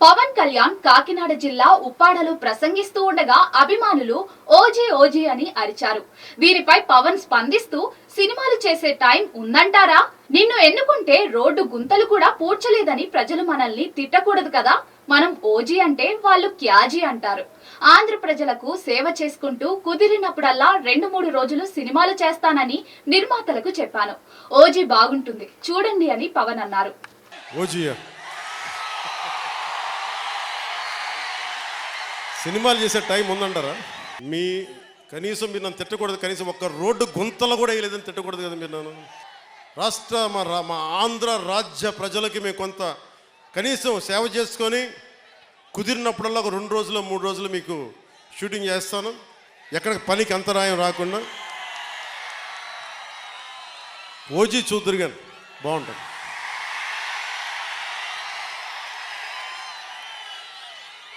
పవన్ కళ్యాణ్ కాకినాడ జిల్లా ఉప్పాడలో ప్రసంగిస్తూ ఉండగా అభిమానులు ఓజీ ఓజీ అని అరిచారు. వీరిపై పవన్ స్పందిస్తూ, సినిమాలు చేసే టైం ఉందంటారా? నిన్ను ఎన్నుకుంటే రోడ్డు గుంతలు కూడా పూడ్చలేదని ప్రజలు మనల్ని తిట్టకూడదు కదా. మనం ఓజీ అంటే వాళ్ళు క్యాజీ అంటారు. ఆంధ్ర ప్రజలకు సేవ చేసుకుంటూ కుదిరినప్పుడల్లా 2-3 రోజులు సినిమాలు చేస్తానని నిర్మాతలకు చెప్పాను. ఓజీ బాగుంటుంది చూడండి అని పవన్ అన్నారు. సినిమాలు చేసే టైం ఉందంటారా? కనీసం మీరు నన్ను తిట్టకూడదు, కనీసం ఒక్క రోడ్డు గుంతలు కూడా వేయలేదని తిట్టకూడదు కదా మీరు నన్ను. మా ఆంధ్ర రాజ్య ప్రజలకి మేము కొంత కనీసం సేవ చేసుకొని కుదిరినప్పుడల్లా ఒక 2 రోజులు 3 రోజులు మీకు షూటింగ్ చేస్తాను, ఎక్కడ పనికి అంతరాయం రాకుండా. ఓజీ చూద్దరు కానీ బాగుంటుంది.